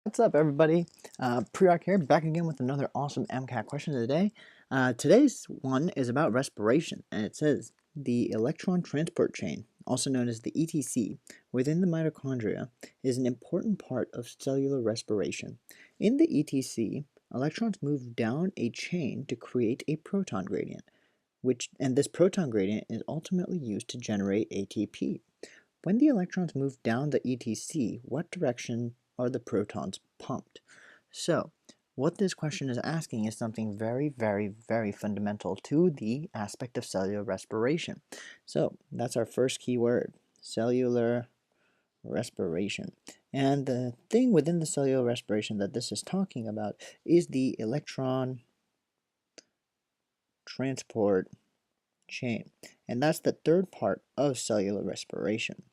What's up, everybody? Prerock here, back again with another awesome MCAT question of the day. Today's one is about respiration, and it says the electron transport chain, also known as the ETC, within the mitochondria is an important part of cellular respiration. In the ETC, electrons move down a chain to create a proton gradient, and this proton gradient is ultimately used to generate ATP. When the electrons move down the ETC, what direction are the protons pumped? So, what this question is asking is something very, very, very fundamental to the aspect of cellular respiration. So, that's our first key word, cellular respiration. And the thing within the cellular respiration that this is talking about is the electron transport chain. And that's the third part of cellular respiration.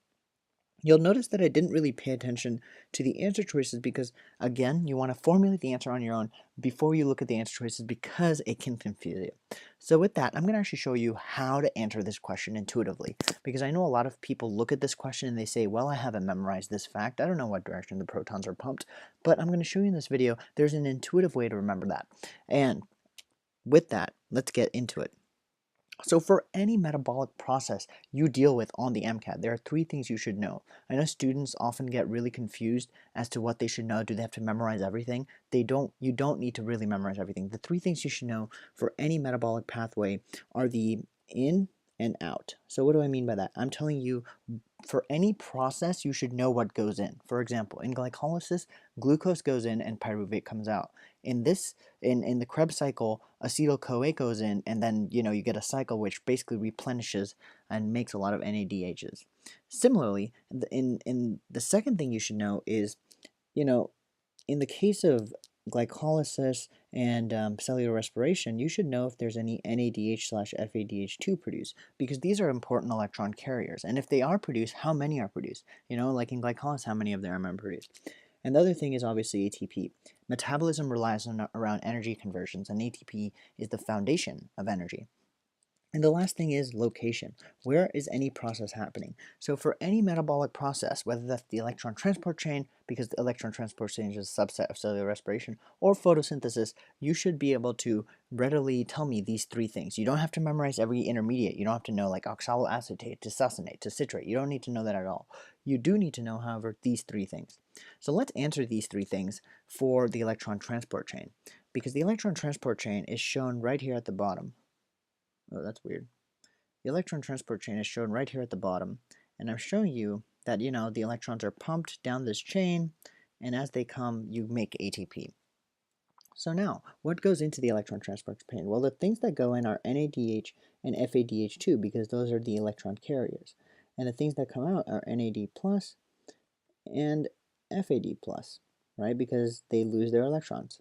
You'll notice that I didn't really pay attention to the answer choices because, again, you want to formulate the answer on your own before you look at the answer choices because it can confuse you. So with that, I'm going to actually show you how to answer this question intuitively, because I know a lot of people look at this question and they say, well, I haven't memorized this fact. I don't know what direction the protons are pumped, but I'm going to show you in this video there's an intuitive way to remember that. And with that, let's get into it. So for any metabolic process you deal with on the MCAT, there are three things you should know. I know students often get really confused as to what they should know. Do they have to memorize everything? You don't need to really memorize everything. The three things you should know for any metabolic pathway are the in and out. So what do I mean by that? I'm telling you, for any process, you should know what goes in. For example, in glycolysis, glucose goes in and pyruvate comes out. In the Krebs cycle, acetyl-CoA goes in, and then you get a cycle which basically replenishes and makes a lot of NADHs. Similarly, in the second thing you should know is, in the case of glycolysis and cellular respiration, you should know if there's any NADH/FADH2 produced, because these are important electron carriers. And if they are produced, how many are produced? Like in glycolysis, how many of them are produced? And the other thing is obviously ATP. Metabolism relies around energy conversions, and ATP is the foundation of energy. And the last thing is location. Where is any process happening? So for any metabolic process, whether that's the electron transport chain, because the electron transport chain is a subset of cellular respiration, or photosynthesis, you should be able to readily tell me these three things. You don't have to memorize every intermediate. You don't have to know like oxaloacetate to succinate to citrate. You don't need to know that at all. You do need to know, however, these three things. So let's answer these three things for the electron transport chain, because the electron transport chain is shown right here at the bottom. Oh, that's weird. The electron transport chain is shown right here at the bottom, and I'm showing you that, the electrons are pumped down this chain, and as they come, you make ATP. So now, what goes into the electron transport chain? Well, the things that go in are NADH and FADH2, because those are the electron carriers. And the things that come out are NAD plus and FAD plus, right? Because they lose their electrons.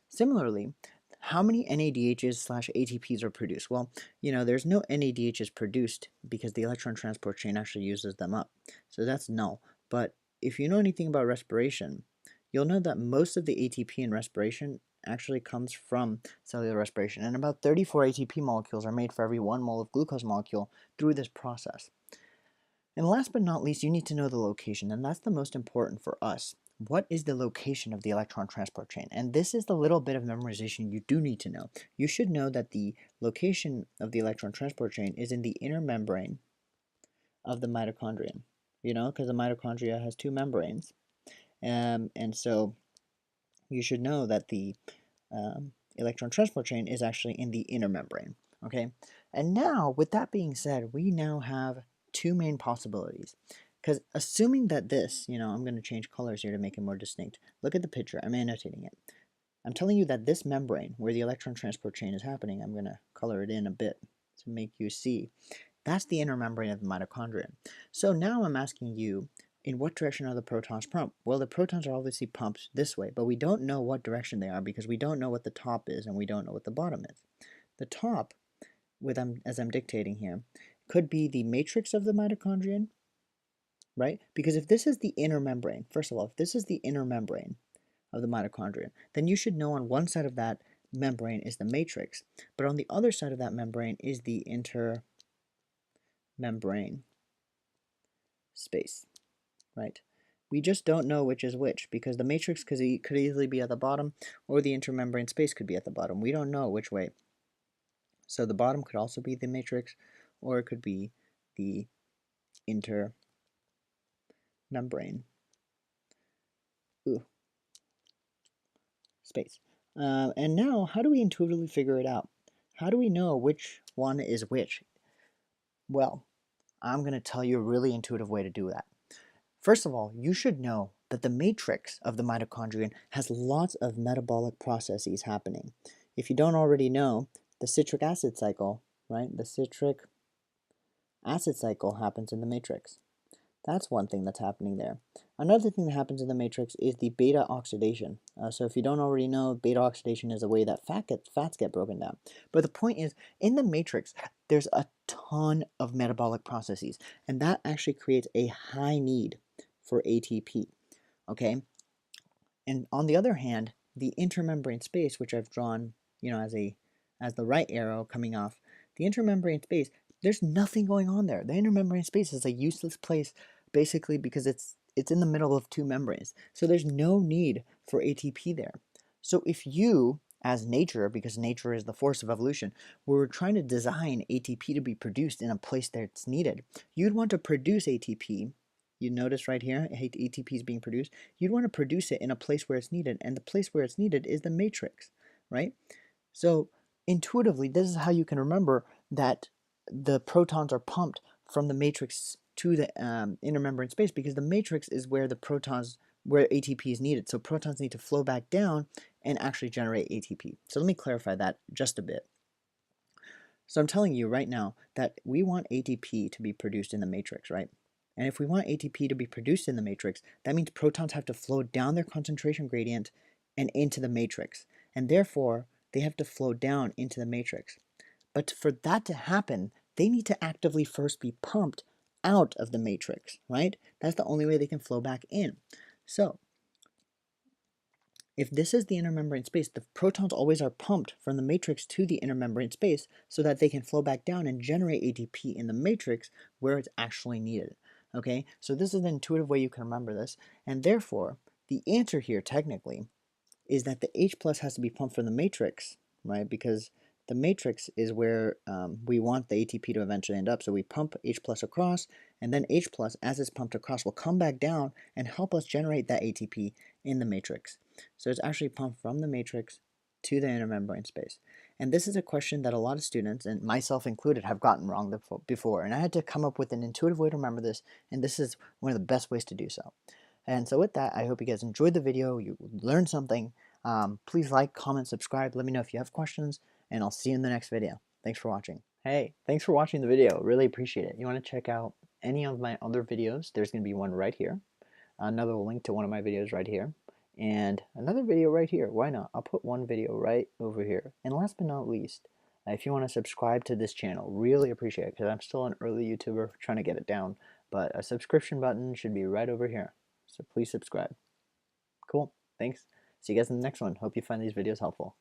Similarly, how many NADHs/ATPs are produced? Well, there's no NADHs produced because the electron transport chain actually uses them up. So that's null. But if you know anything about respiration, you'll know that most of the ATP in respiration actually comes from cellular respiration. And about 34 ATP molecules are made for every 1 mole of glucose molecule through this process. And last but not least, you need to know the location, and that's the most important for us. What is the location of the electron transport chain? And this is the little bit of memorization you do need to know. You should know that the location of the electron transport chain is in the inner membrane of the mitochondrion, because the mitochondria has two membranes. And so you should know that the electron transport chain is actually in the inner membrane, okay? And now, with that being said, we now have two main possibilities. Because assuming that this, I'm going to change colors here to make it more distinct. Look at the picture. I'm annotating it. I'm telling you that this membrane, where the electron transport chain is happening, I'm going to color it in a bit to make you see. That's the inner membrane of the mitochondria. So now I'm asking you, in what direction are the protons pumped? Well, the protons are obviously pumped this way, but we don't know what direction they are because we don't know what the top is and we don't know what the bottom is. The top, as I'm dictating here, could be the matrix of the mitochondrion, right? Because if this is the inner membrane, first of all, if this is the inner membrane of the mitochondrion, then you should know on one side of that membrane is the matrix, but on the other side of that membrane is the intermembrane space, right? We just don't know which is which because the matrix could easily be at the bottom or the intermembrane space could be at the bottom. We don't know which way. So the bottom could also be the matrix or it could be the intermembrane space. And now, how do we intuitively figure it out? How do we know which one is which? Well, I'm going to tell you a really intuitive way to do that. First of all, you should know that the matrix of the mitochondrion has lots of metabolic processes happening. If you don't already know, the citric acid cycle, right? The citric acid cycle happens in the matrix. That's one thing that's happening there. Another thing that happens in the matrix is the beta oxidation. So if you don't already know, beta oxidation is a way that fats get broken down. But the point is, in the matrix, there's a ton of metabolic processes, and that actually creates a high need for ATP, okay? And on the other hand, the intermembrane space, which I've drawn, as the right arrow coming off, the intermembrane space, there's nothing going on there. The intermembrane space is a useless place basically because it's in the middle of two membranes. So there's no need for ATP there. So if you, as nature, because nature is the force of evolution, were trying to design ATP to be produced in a place that it's needed, you'd want to produce ATP. You notice right here, ATP is being produced. You'd want to produce it in a place where it's needed, and the place where it's needed is the matrix, right? So intuitively, this is how you can remember that the protons are pumped from the matrix to the intermembrane space, because the matrix is where where ATP is needed. So protons need to flow back down and actually generate ATP. So let me clarify that just a bit. So I'm telling you right now that we want ATP to be produced in the matrix, right? And if we want ATP to be produced in the matrix, that means protons have to flow down their concentration gradient and into the matrix. And therefore, they have to flow down into the matrix. But for that to happen, they need to actively first be pumped out of the matrix, right? That's the only way they can flow back in. So, if this is the intermembrane space, the protons always are pumped from the matrix to the intermembrane space so that they can flow back down and generate ATP in the matrix where it's actually needed. Okay, so this is an intuitive way you can remember this, and therefore, the answer here technically is that the H plus has to be pumped from the matrix, right? Because the matrix is where we want the ATP to eventually end up. So we pump H plus across, and then H plus, as it's pumped across, will come back down and help us generate that ATP in the matrix. So it's actually pumped from the matrix to the intermembrane space. And this is a question that a lot of students, and myself included, have gotten wrong before. And I had to come up with an intuitive way to remember this, and this is one of the best ways to do so. And so with that, I hope you guys enjoyed the video, you learned something. Please like, comment, subscribe, let me know if you have questions, and I'll see you in the next video. Thanks for watching. Hey, thanks for watching the video. Really appreciate it. You want to check out any of my other videos, there's going to be one right here. Another link to one of my videos right here. And another video right here. Why not? I'll put one video right over here. And last but not least, if you want to subscribe to this channel, really appreciate it because I'm still an early YouTuber trying to get it down. But a subscription button should be right over here. So please subscribe. Cool. Thanks. See you guys in the next one. Hope you find these videos helpful.